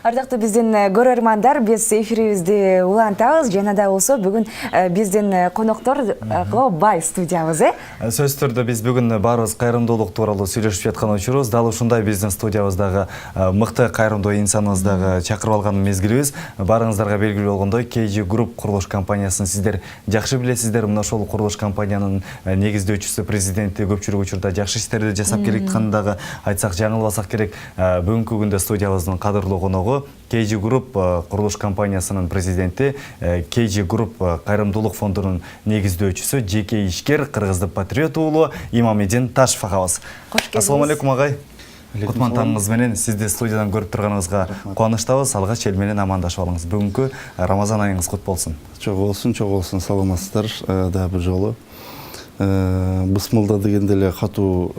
Ардактуу биздин көрөрмандар, биз эфирибизди улантабыз. Жана да болсо бүгүн биздин конокторго бай студиябыз, Сөз түрдө биз бүгүн баарыбыз кайрымдуулук тууралуу сүйлөшүп жаткан учурубуз. Дал ушундай биздин студиябыздагы мыкты кайрымдуу инсаныбыздагы чакырып алган мезгилибиз. Баарыңыздарга белгилүү болгондой, KG Group курулуш компаниясын сиздер жакшы билесиздер. Мына ошол курулуш компаниянын негиздөөчүсү, президенти көпчүлүк учурда жакшы иштерди жасап келатканын дагы айтсак жаңылбасак керек. Бүгүнкү күндө студиябыздын кадырлуу коногу KG Group курулуш компаниясынын президенти, KG Group кайрымдуулук фондунун негиздөөчүсү, жеке ишкер, кыргыздын патриот уулу Имамидин Ташев агабыз. Кош келдиңиз. Ассаламу алейкум агай. Кутман таңыңыз менен сизди студиядан көрүп турганыбызга кубанычтабыз. Алгач эл менен амандашып алыңыз. Бүгүнкү Рамазан айыңыз кут болсун. Чок болсун, саламатсыздар да бир жолу. Бысмылда дегенде эле катуу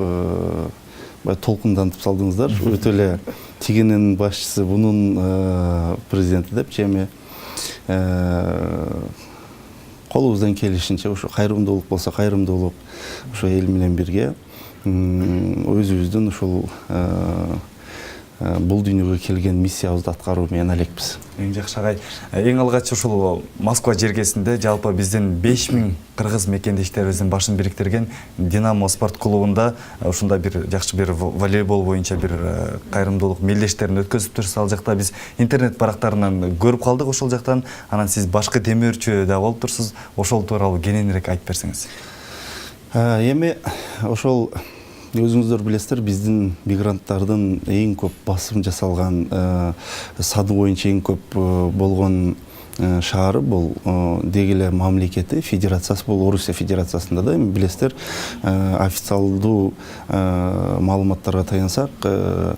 толкундантып салдыңыздар. Өтө эле тигинин башчысы, бунун президенти деп эми колубуздан келишинче ушу кайрымдуулук болсо кайрымдуулук ушу эл менен бирге өзүбүздүн ушул бул дүйнөгө келген миссиябызды аткаруу менен элекпиз. Эң жакшы агай. Эң алгач ушул Москва жергесинде жалпы биздин 5000 кыргыз мекендештерибиздин башын бириктирген Динамо спорт клубунда ушундай бир жакшы бир волейбол боюнча бир кайрымдуулук мелдештерин өткөзүптүр. Ал жакта биз интернет барактарынан көрүп калдык ошол жактан. Анан сиз башкы демөөрчү да болуп турсуз. Ошол тууралуу кененирээк айтып берсеңиз. Эми ошол өзүңүздөр билесиздер, биздин мигранттардын эң көп басым жасалган саны боюнча эң көп болгон шаары бул деги эле мамлекети, федерациясы бул Орусия федерациясында да. Эми билесиздер, официалдуу маалыматтарга таянсак 1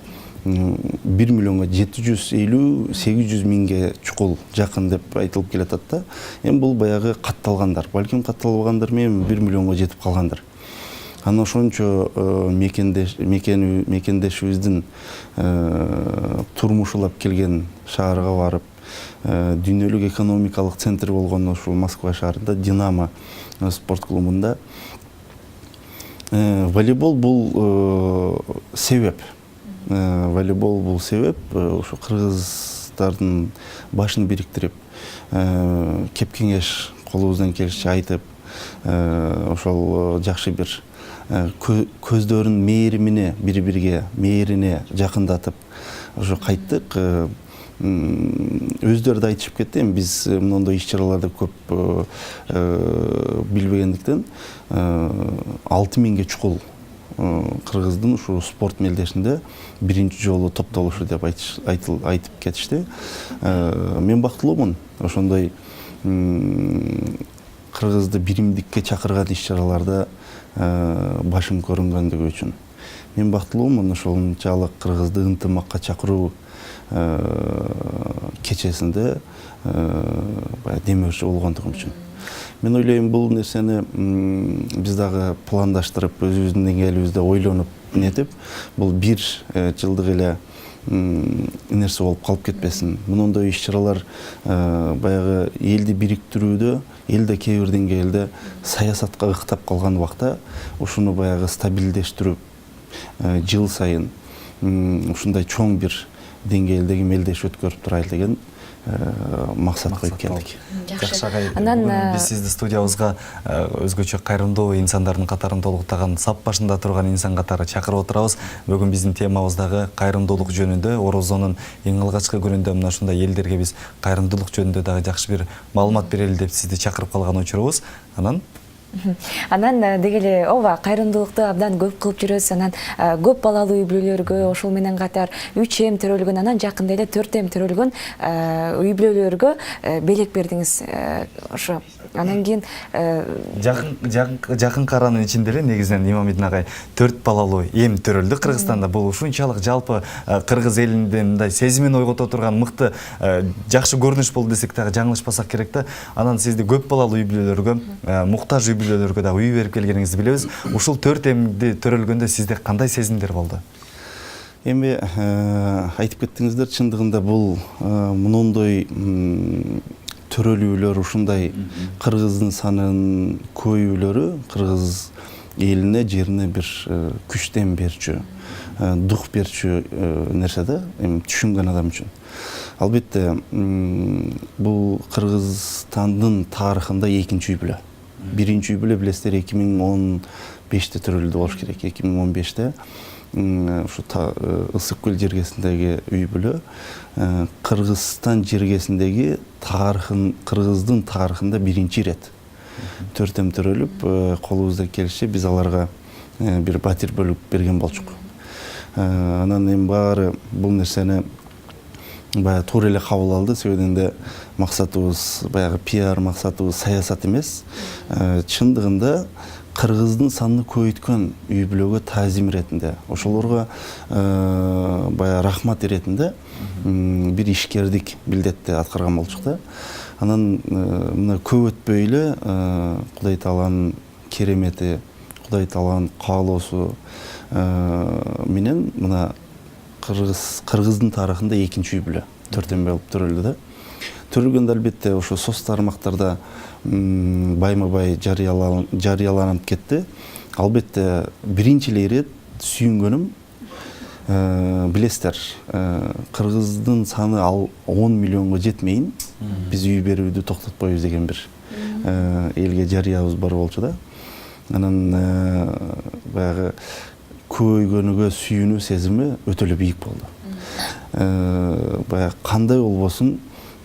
миллионго 750-800 миңге чукул жакын деп айтылып келатат да. Эми бул баягы катталгандар, балким катталбагандар менен 1 миллионго жетип калгандыр. Анан ошончо мекендешибиздин турмушулап келген шаарга барып, дүйнөлүк экономикалык центр болгон ушул Москва шаарында Динамо спорт клубунда волейбол бул себеп. Волейбол бул себеп, ушу кыргыздардын башын бириктирип, кеп кеңеш колубуздан келишинче айтып, ошол жакшы бир көздөрүн мээримине, бири-бириге мээрине жакындатып, ошо кайттык. Өздөрү да айтышып кетти, эми биз мондой иш-чараларды көп билбегендиктен 6000ге чукул кыргыздын ушу спорт мелдешинде биринчи жолу топтолушу деп айтып кетишти. Мен бактылуумун ошондой кыргызды биримдикке чакырган иш-чараларда башым көрүнгөндүгү үчүн. Мен бактылуумун ошончалык кыргызды ынтымакка чакыруу кечесинде демөөрчү болгондугум үчүн. Мен ойлойм, бул нерсени биз дагы пландаштырып, өзүбүздүн деңгээлибизде ойлонуп нетип, бул бир жылдык эле нерсе болуп калып кетпесин. Мындай иш-чаралар баягы элди бириктирүүдө, элде кээ бир деңгээлде саясатка ыктап калган убакта ушуну баягы стабилдештирип, жыл сайын ушундай чоң бир деңгээлдеги мелдеш өткөрүп турайлы деген максат коюп келдик. Жакшы агай. Биз сизди студиябызга өзгөчө кайрымдуу инсандардын катарын толуктаган, сап башында турган инсан катары чакырып отурабыз. Бүгүн биздин темабыз дагы кайрымдуулук жөнүндө. Орозонун эң алгачкы күнүндө мына ушундай элдерге биз кайрымдуулук жөнүндө дагы жакшы бир маалымат берели деп сизди чакырып калган учурубуз. Анан деги эле ооба кайрымдуулукту абдан көп кылып жүрөбүз. Анан көп балалуу үй бүлөлөргө, ошол менен катар 3М төрөлгөн, анан жакында эле 4М төрөлгөн үй бүлөлөргө белек бердиңиз. Ошо анан кийин жакын аранын ичинде эле негизинен Имамидин агай 4 балалуу эм төрөлдү Кыргызстанда. Бул ушунчалык жалпы кыргыз элинде мындай сезимин ойгото турган мыкты жакшы көрүнүш болду десек дагы жаңылышпасак керек да. Анан сизди көп балалуу үй бүлөлөргө, муктаж үй бүлөлөргө да үй берип келгениңизди билебиз. Ушул 4Мди төрөлгөндө сизде кандай сезимдер болду? Эми айтып кеттиңиздер, чындыгында бул мондой төрөлүүлөр, ушундай кыргыздын санын көбүйлөрү кыргыз элине, жерине бир күчтен берчү. дух берчү нерсе да, эми түшүнгөн адам үчүн. Албетте, бул Кыргызстандын тарыхында экинчи үй бүлө. Биринчи үй бүлө билесиздер 2015-те төрөлдү болуш керек. 2015-те ушу Ысык көл жергесиндеги үй бүлө Кыргызстан жергесиндеги Кыргыздын тарыхында биринчи ирет. Төртем төрөлүп, колубузда келиши биз аларга бир батир бөлүп берген болчук. Анан эми баары бул нерсени баягы туура эле кабыл алды. Себебинде максатыбыз баягы пиар, максатыбыз саясат эмес. Чындыгында Кыргыздын санын көбөйткөн үй бүлөгө таазим иретинде, ошолорго баягы рахмат иретинде бир ишкердик билдетти аткарган болчук да. Анан мына көп өтпөй эле Кудай Тааланын керемети, Кудай Тааланын каалоосу менен мына Кыргыздын тарыхында экинчи үй бүлө төртөмбө болуп төрөлдү да. Төрөлгөндө албетте ошо соц тармактарда байма-бай жарыяланып кетти. Албетте биринчи эле ирет сүйүнгөнүм, билесиздер, Кыргыздын саны ал 10 миллионго жетмейин, биз үй берүүнү токтотпойбуз деген бир элге жарыябыз бар болчу да. Анан баягы көбөйгөнүгө сүйүнүү сезими өтө эле бийик болду. Баягы кандай болбосун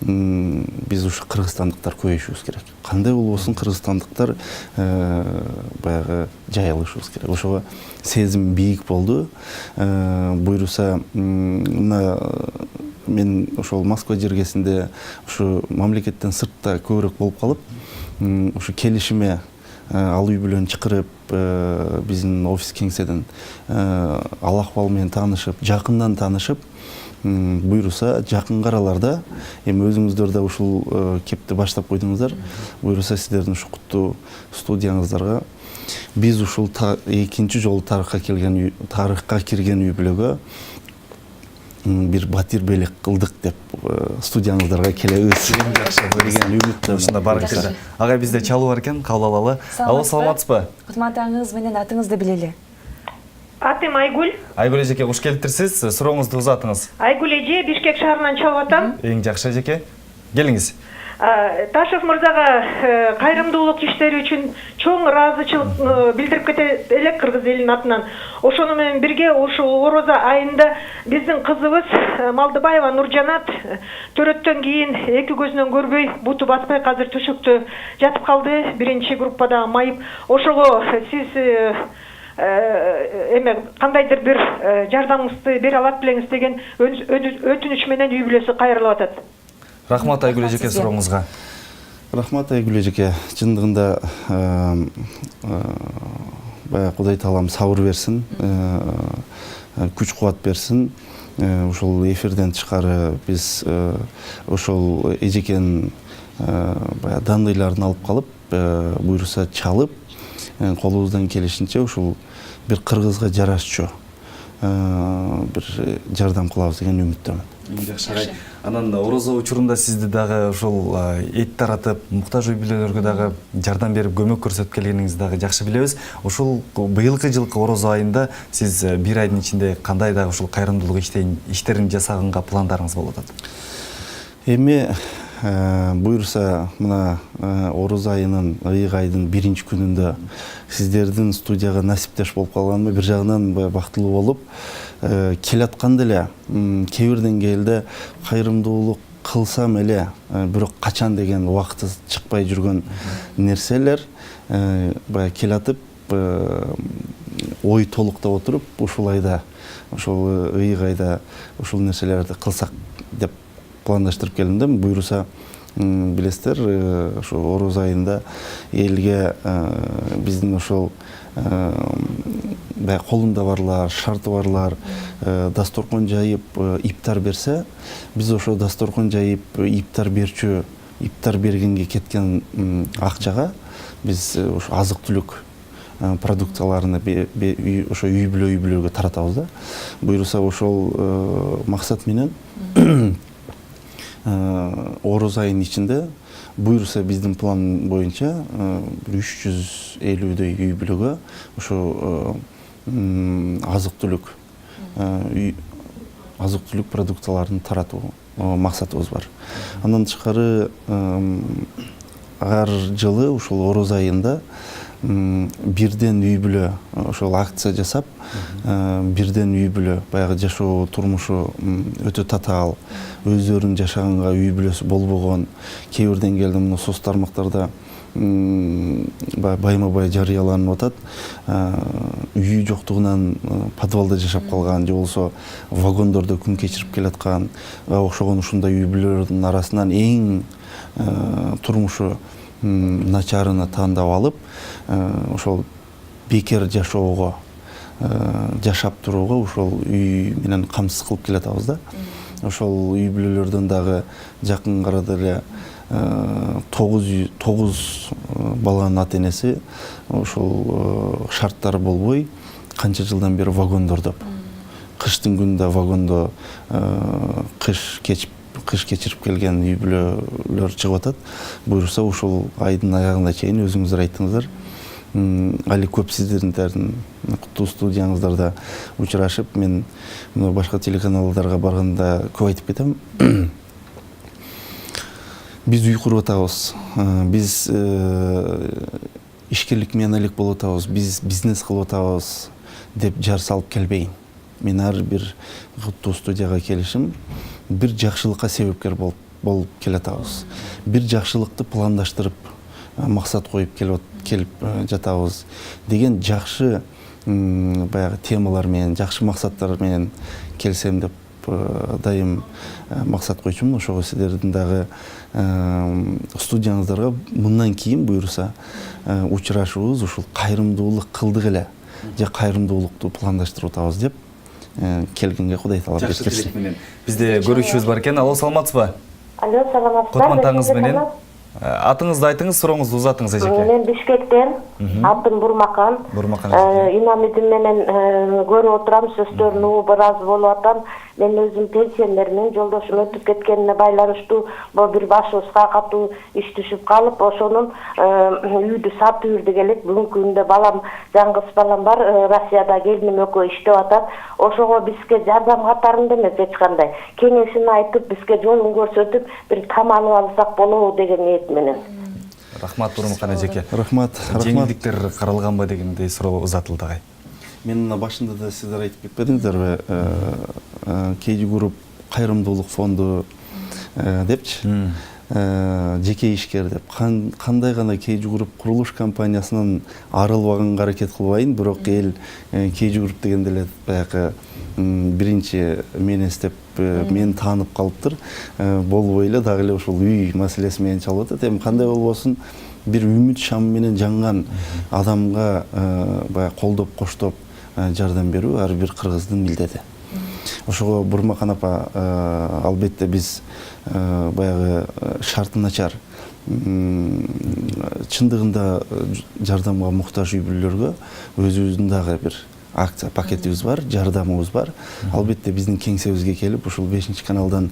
биз ушу кыргызстандыктар көбөйүшүбүз керек. Кандай болбосун кыргызстандыктар баягы жайылышыбыз керек. Ошого сезим бийик болду. Буйруса мына мен ошол Москва жергесинде ушу мамлекеттен сыртта көбүрөөк болуп калып, ушу келишиме ал үй бүлөнү чакырып, биздин офис кеңседен ал акыбал менен таанышып, жакындан таанышып, буйруса жакынкы араларда, эми өзүңүздөр да ушул кепти баштап койдуңуздар, буйруса сиздердин ушу куттуу студияңыздарга биз ушул экинчи жолу тарыхка кирген үй бүлөгө бир батир белек кылдык деп студияңыздарга келебиз деген үмүттө. Ушунда барыңыздар. Агай, бизде чалуу бар экен, кабыл алалы. Алло, саламатсызбы? Кутмандагыңыз менен атыңызды билели. Атым Айгүл. Айгүл эжеке, куш келиптирсиз. Сурооңузду узатыңыз. Айгүл эже, Бишкек шаарынан чалып атам. Эң жакшы эжеке. Келиңиз. Ташев мырзага кайрымдуулук иштери үчүн чоң ыраазычылык билдирип кетет элек кыргыз элинин атынан. Ошону менен бирге ушул Орозо айында биздин кызыбыз Малдыбаева Нуржанат төрөттөн кийин эки көзүнөн көрбөй, буту баспай азыр төшөктө жатып калды. Биринчи группадагы майып. Ошого сиз эме кандайдыр бир жардамыңызды бере алат белеңиз деген өтүнүч менен үй бүлөсү кайрылып атат. Рахмат Айгүл эжеке сурооңузга. Рахмат Айгүл эжеке. Чындыгында баягы Кудай Таалам сабыр берсин, күч кубат берсин. Ушул эфирден тышкары биз ошол эжекенин баягы дандыйларын алып калып, буйруса чалып, колубуздан келишинче ушул бир кыргызга жарашчу бир жардам кылабыз деген үмүттөмүн. Жакшы агай. Анан Орозо учурунда сизди дагы ушул эт таратып, муктаж үй бүлөлөргө дагы жардам берип, көмөк көрсөтүп келгениңизди дагы жакшы билебиз. Ушул быйылкы жылкы Орозо айында сиз бир айдын ичинде кандай дагы ушул кайрымдуулук иштерин жасаганга пландарыңыз болуп атат? Эми буйруса мына Орозо айынын, ыйык айдын биринчи күнүндө сиздердин студияга насиптеш болуп калганыма бир жагынан бактылуу болуп, келатканда эле кээ бир деңгээлде кайрымдуулук кылсам эле, бирок качан деген убакыты чыкпай жүргөн нерселер баягы келатып, ой толуктап отуруп, ушул айда, ушул ыйык айда ушул нерселерди кылсак деп пландаштырып келдим да. Буйруса билесиздер, ошо Орозо айында элге биздин ошол колунда барлар, шарты барлар дасторкон жайып иптар берсе, биз ошо дасторкон жайып иптар бергенге кеткен акчага биз ошо азык-түлүк продукцияларыны ошо үй бүлөгө таратабыз да. Буйруса ошол максат менен Орозо айынын ичинде буйруса биздин план боюнча 350дөй үй бүлөгө ошо азык-түлүк азык-түлүк продукцияларын таратуу максатыбыз бар. Андан тышкары ар жылы ушул ороз айында бирден үй бүлө ошол акция жасап, бирден үй бүлө баягы жашоо турмушу өтө татаал, өздөрүнүн жашаганга үй бүлөсү болбогон, кээ бир деңгээлде мына соц тармактарда байма-бай жарыяланып атат. Үйү жоктугунан подвалда жашап калган, же болбосо вагондордо күн кечирип келаткан, окшогон ушундай үй бүлөлөрдүн арасынан эң турмушу начарына тандап алып, ошол бекер жашоого, жашап турууга ошол үй менен камсыз кылып келатабыз да. Ошол үй бүлөлөрдөн дагы жакын арада эле 9 баланын ата энеси ошол шарттары болбой канча жылдан бери вагондордо. Кыштын күнүндө вагондо кыш кечирип келген үй бүлөлөр чыгып атат. Буюрса ушул айдын аягына чейин өзүңүздөр айттыңыздар. Али көп сиздердин куттуу студияңыздарда учурашып, мен башка телеканалдарга барганда көп айтып кетем. Биз үй куруп атабыз, биз ишкерлик менен элек болуп атабыз, биз бизнес кылып атабыз деп жар салып келбейин. Мен ар бир куттуу студияга келишим бир жакшылыкка себепкер болуп келатабыз. Бир жакшылыкты пландаштырып, максат коюп келип жатабыз деген жакшы баягы темалар менен, жакшы максаттар менен келсем деп дайым максат койчумун. Ошого сиздердин дагы студияңыздарга мындан кийин буюрса учурашыбыз ушул кайрымдуулук кылдык эле же кайрымдуулукту пландаштырып атабыз деп келгенге Кудай таалап берсин. Бизде көрүүчүбүз бар экен. Алло, саламатсызбы? Алло, саламатсызбы? Кутман таңыңыз менен. Атыңызды айтыңыз, сурооңузду узатыңыз эжеке. Мен Бишкектен, атым Бурмакан. Имамидим менен көрүп отурам, сөздөрүн угуп ыраазы болуп атам. Мен өзүм пенсионермин, жолдошум өтүп кеткенине байланыштуу бул бир башыбызга катуу иш түшүп калып, ошонун үйдү сатып үрдүк элек. Бүгүнкү күндө балам, жаңгыс балам бар, Россияда келиним экөө иштеп атат. Ошого бизге жардам катарында эмес эч кандай кеңешин айтып, бизге жолун көрсөтүп, бир там алып алсак болобу деген ниет менен. Рахмат Бурмакан эжеке. Рахмат. Жеңилдиктер каралганбы дегендей суроо узатылды агай. Мен башында да сиздер айтып кетпедиңиздерби? KG Group кайрымдуулук фонду депчи, жеке ишкер деп. Кандай гана KG Group курулуш компаниясынан арылбаганга аракет кылбайын, бирок эл KG Group дегенде эле баягы биринчи мени эстеп, мени таанып калыптыр. Болбой эле дагы эле ушул үй маселеси менен чалып атат. Эми кандай болбосун, бир үмүт шам менен жанган адамга баягы колдоп, коштоп жардам берүү ар бир кыргыздын милдети. Ошого Бурмакан апа, албетте биз баягы шарты начар, чындыгында жардамга муктаж үй бүлөлөргө өзүбүздүн дагы бир акция пакетибиз бар, жардамыбыз бар. Албетте биздин кеңсебизге келип, ушул 5-каналдан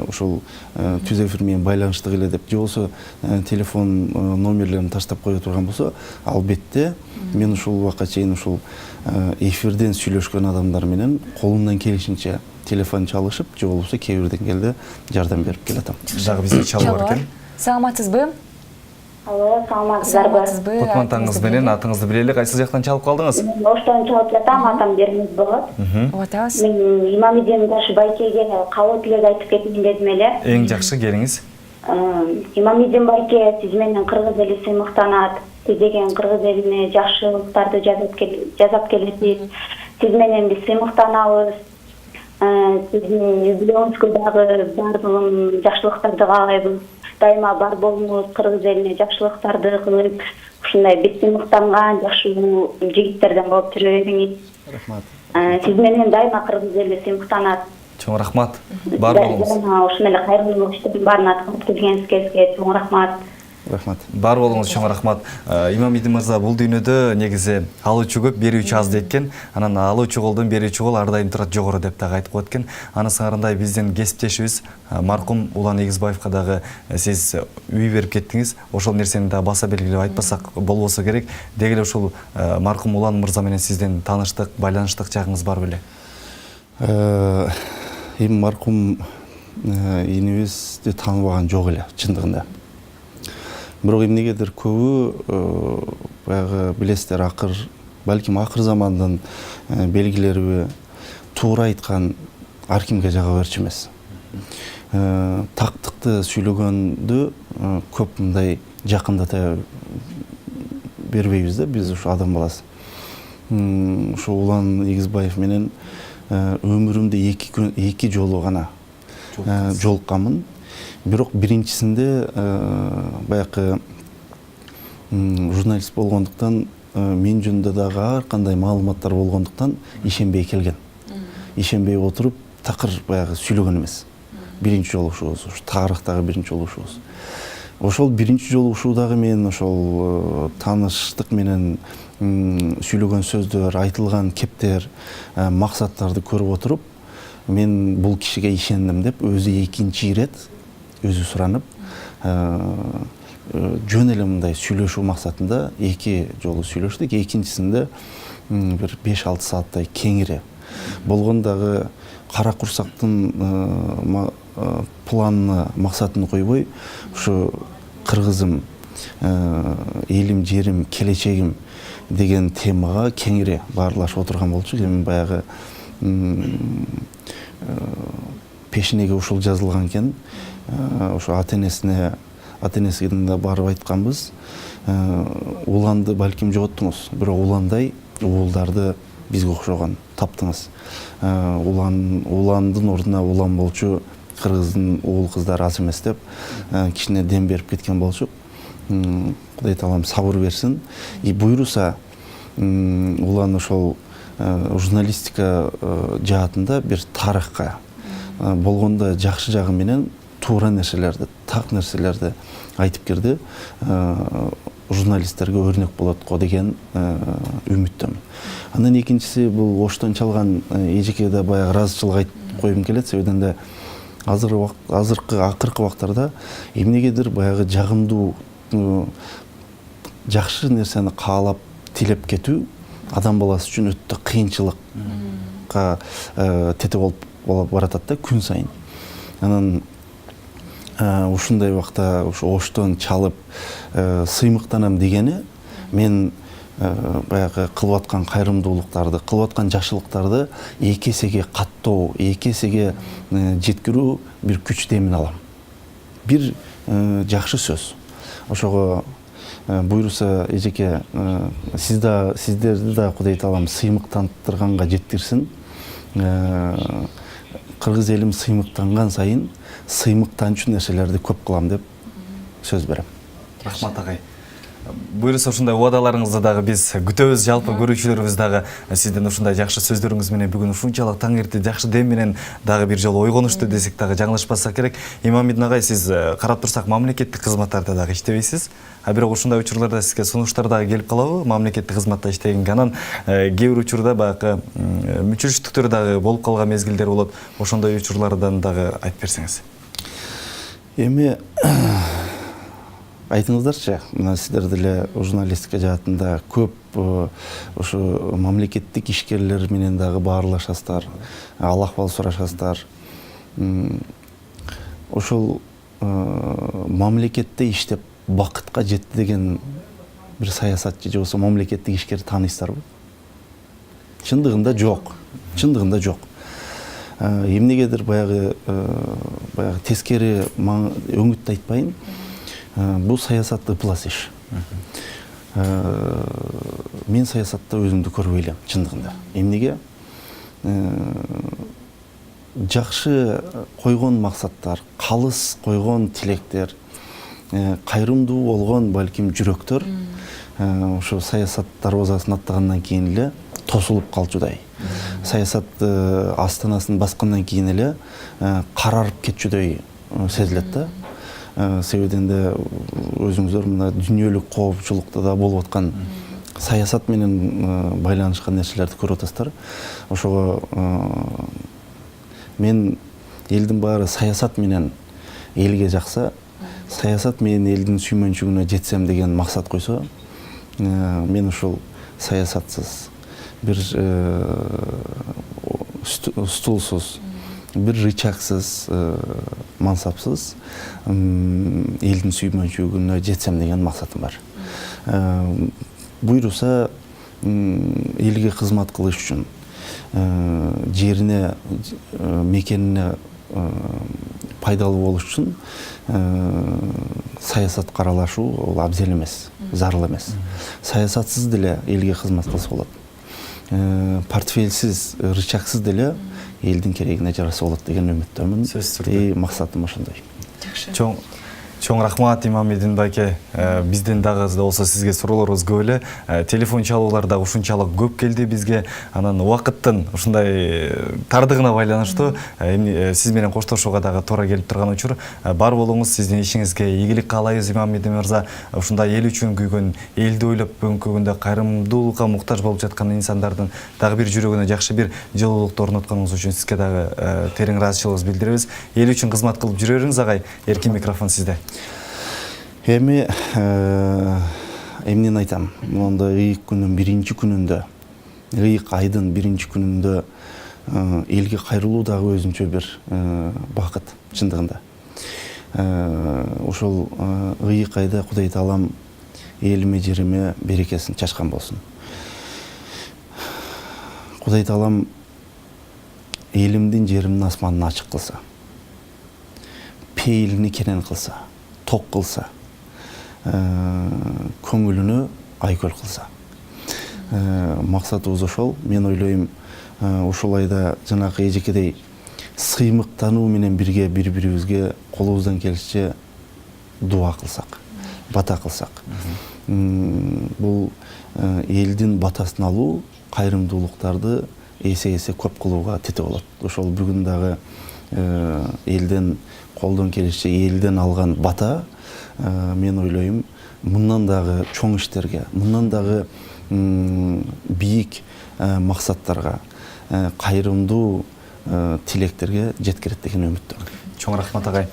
ушул түз эфир менен байланыштык эле деп, же болбосо телефон номерлерин таштап кое турган болсо, албетте мен ушул убакка чейин ушул эфирден сүйлөшкөн адамдар менен колумдан келишинче телефон чалышып, же болбосо кээ бир деңгээлде жардам берип келатам. Дагы бизге чалуу бар экен. Саламатсызбы? Алло, саламатсыздарбы? Кутман таңыңыз менен атыңызды билели, кайсы жактан чалып калдыңыз? Мен Оштон чалып жатам, атам Бермиз болот. Атабыз. Мен Имамидин Ташы Байкеге кабыл тилек айтып кетейин дедим эле. Эң жакшы келиңиз. Имамидин Байке сиз менен кыргыз эли сыймыктанат. Сиз деген кыргыз элине жакшылыктарды жасап келесиз. Сиз менен биз сыймыктанабыз. Сиздин юбилеоңузга дагы бардыгын жакшылыктарды каалайбыз. Дайыма бар болуңуз, кыргыз элине жакшылыктарды кылып, ушундай бир сыймыктанган жакшы жигиттерден болуп жүрө бериңиз. Рахмат. Сиз менен дайыма кыргыз эли сыймыктанат. Чоң рахмат. Бар болуңуз. Ушун эле кайрымдуулук иштердин баарын аткарып келгениңизге чоң рахмат. Рахмат. Бар болуңуз чоң рахмат. Имамидин мырза, бул дүйнөдө негизи алуучу көп, берүүчү аз экен. Анан алуучу колдон берүүчү кол ар дайым турат жогору деп дагы айтып коет экен. Аны сыңарындай биздин кесиптешибиз маркум Улан Эгизбаевка дагы сиз үй берип кеттиңиз. Ошол нерсени да баса белгилеп айтпасак болбосо керек. Деги эле ушул маркум Улан мырза менен сиздин тааныштык, байланыштык жагыңыз бар беле? Эми маркум инибизди тааныбаган жок эле чындыгында. Бирок эмнегедир көбү баягы билесиздер, балким акыр замандын белгилериби туура айткан ар кимге жага берчү эмес. Тактыкты сүйлөгөндү көп мындай жакындата бербейбиз да биз ушу адам баласы. Ушу Улан Эгизбаев менен өмүрүмдө эки жолу гана жолукканмын. Бирок биринчисинде баягы журналист болгондуктан мен жөнүндө дагы ар кандай маалыматтар болгондуктан ишенбей келген. Ишенбей отуруп такыр баягы сүйлөгөн эмес. Биринчи жолугушуубуз, ушу тарыхтагы биринчи жолугушуубуз. Ошол биринчи жолугушуудагы мен ошол тааныштык менен сүйлөгөн сөздөр, айтылган кептер, максаттарды көрүп отуруп, мен бул кишиге ишендим деп өзү экинчи ирет өзү суранып, жөн эле мындай сүйлөшүү максатында эки жолу сүйлөштүк. Экинчисинде бир 5-6 сааттай кеңири болгон дагы кара курсактын планына максатын койбой, ушу кыргызым, элим, жерим, келечегим деген темага кеңири баарлашып отурган болчу. Эми баягы пешинеге ушул жазылган экен. Ошо ата-энесине да барып айтканбыз. Уланды балким жоготтуңуз, бирок уландай уулдарды бизге окшогон таптыңыз. Уландын ордуна улан болчу кыргыздын уул кыздары аз эмес деп кичине дем берип кеткен болчук. Кудай таалам сабыр берсин. И буйруса Улан ошол журналистика жаатында бир тарыхка болгондо жакшы жагы менен туура нерселерди, так нерселерди айтып кирди. Журналисттерге өрнөк болот го деген үмүттөмүн. Андан экинчиси бул оштон чалган эжекеге да баягы ыраазычылык айтып койгум келет. Себебинен да акыркы убактарда эмнегедир баягы жагымдуу жакшы нерсени каалап тилеп кетүү адам баласы үчүн өтө кыйынчылыкка тете болуп баратат да күн сайын. Анан ушундай убакта ушу оштон чалып сыймыктанам дегени мен баягы кылып аткан кайрымдуулуктарды, кылып аткан жакшылыктарды эки эсеге каттоо, эки эсеге жеткирүү бир күч демин алам. Бир жакшы сөз. Ошого буйруса эжеке сиздерди да Кудай таалам сыймыктандырганга жеткирсин. Кыргыз элим сыймыктанган сайын сыймыктанчу нерселерди көп кылам деп сөз берем. Рахмат агай. Буйруса ушундай убадаларыңызды дагы биз күтөбүз. Жалпы көрүүчүлөрүбүз дагы сиздин ушундай жакшы сөздөрүңүз менен бүгүн ушунчалык таң эрте жакшы дем менен дагы бир жолу ойгонушту десек дагы жаңылышпасак керек. Имамидин агай, сиз карап турсак мамлекеттик кызматтарда дагы иштебейсиз. Бирок ушундай учурларда сизге сунуштар дагы келип калабы? Мамлекеттик кызматта иштегенге анан кээ бир учурда баягы мүчүлүштүктөр дагы болуп калган мезгилдер болот. Ошондой учурлардан дагы айтып берсеңиз. Эми айтыңыздарчы, мына сиздер деле журналистика жаатында көп ошо мамлекеттик ишкерлер менен дагы баарлашасыздар, ал-акбал сурашасыздар. Ошол мамлекетте иштеп бакытка жетти деген бир саясатчы же болбосо мамлекеттик ишкерди тааныйсыздарбы? Чындыгында жок. Чындыгында жок. Эмнегедир баягы тескери өңүттү айтпайын. Бул саясат ыплас иш. Мен саясатта өзүмдү көрбөй элем, чындыгында. Эмнеге? Жакшы койгон максаттар, калыс койгон тилектер, кайрымдуу болгон балким жүрөктөр ошо саясат дарбазасын аттагандан кийин эле тосулуп калчудай. Саясат астанасын баскандан кийин эле карарып кетчүдөй сезилет да. себебен де өзүңүздөр мына дүниелік коопчулукта да болуп аткан саясат менен байланышкан нерселерди көрүп атасыздар. Ошого мен элдин баары саясат менен элге жакса, саясат менен элдин сүймөнчүгүнө жетсем деген максат койсо, мен ушул саясатсыз, бир стулсуз, бир рычагсыз, мансапсыз элдин сүймөнчүгүнө жетсем деген максатым бар. Буйруса элге кызмат кылыш үчүн, жерине, мекенине пайдалуу болуш үчүн саясат каралашуу ол абзел эмес, зарыл эмес. Саясатсыз деле элге кызмат кылса болот. Портфельсиз, рычагсыз деле элдин керегине жараса болот деген үмүттөмүн. Максатым ошондой. Чоң рахмат Имамидин байке. Бизден дагы болсо сизге суроолорубуз көп эле. Телефон чалуулар дагы ушунчалык көп келди бизге. Анан убакыттын ушундай тардыгына байланыштуу сиз менен коштошууга дагы туура келип турган учур. Бар болуңуз, сиздин ишиңизге ийгилик каалайбыз Имамидин мырза. Ушундай эл үчүн күйгөн, элди ойлоп бүгүнкү күндө кайрымдуулукка муктаж болуп жаткан инсандардын дагы бир жүрөгүнө жакшы бир жылуулукту орнотконуңуз үчүн сизге дагы терең ыраазычылыгыбызды билдиребиз. Эл үчүн кызмат кылып жүрө бериңиз агай. Эркин микрофон сизде. Эми эмнени айтам, монда ыйык күнүн биринчи күнүндө, ыйык айдын биринчи күнүндө элге кайрылуу дагы өзүнчө бир бакыт чындыгында. Ошол ыйык айда Кудай Таалам элиме жериме берекесин чачкан болсун. Кудай Таалам элимдин жеримдин асманын ачык кылса, пейилини кенен кылса, ток кылса, көңүлүнө айкөл кылса. Максатыбыз ошол. Мен ойлойм, ошол айда жанакы эжекедей сыймыктануу менен бирге бири-бирибизге колубуздан келишче дуа кылсак, бата кылсак. Бул элдин батасын алуу, кайрымдуулуктарды эсе көп кылууга тете болот. Ошол бүгүн дагы элден колдон келишче элден алган бата, мен ойлойм, мындан дагы чоң иштерге, мындан дагы бийик максаттарга, кайрымдуу тилектерге жеткирет деген үмүттөмүн. Чоң рахмат агай.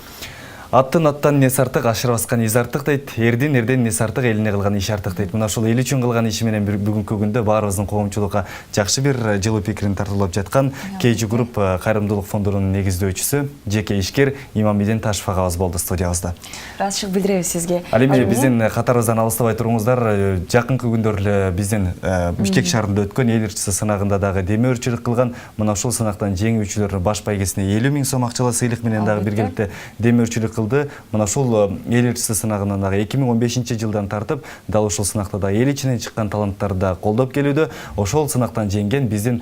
Аттан несі артық, ашыр басқан ез артық дейді. Ерден несі артық, еліне қылған еш артық дейді. Мына ошол ел үчүн кылган иши менен бүгүнкү күндө баарыбыздын коомчулукка жакшы бир жылуу пикирин тартуулап жаткан KG Group кайрымдуулук фондунун негиздөөчүсү, жеке ишкер Имамидин Ташев агабыз болду студиябызда. Ыраазычылык билдиребиз сизге. Ал эми биздин катарыбыздан алыстабай туруңуздар. Жакынкы күндөр эле биздин Бишкек шаарында өткөн эл ырчысы сынагында дагы демөөрчүлүк кылган. Мына ушул сынактан жеңүүчүлөр баш байгесине 50 000 сом акчалуу сыйлык менен дагы биргеликте демөөрчүлүк кылды. Мына ушул эл ырчысы сынагынан дагы 2015-жылдан тартып, дал ушул сынакта да эл ичинен чыккан таланттарды да колдоп келүүдө. Ошол сынактан жеңген биздин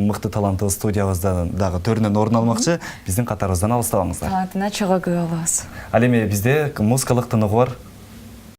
мыкты талантыбыз студиябызда дагы төрүнөн орун алмакчы. Биздин катарыбыздан алыстабаңыздар. Талантына чогуу күбө болобуз. Ал эми бизде музыкалык тыныгуу бар.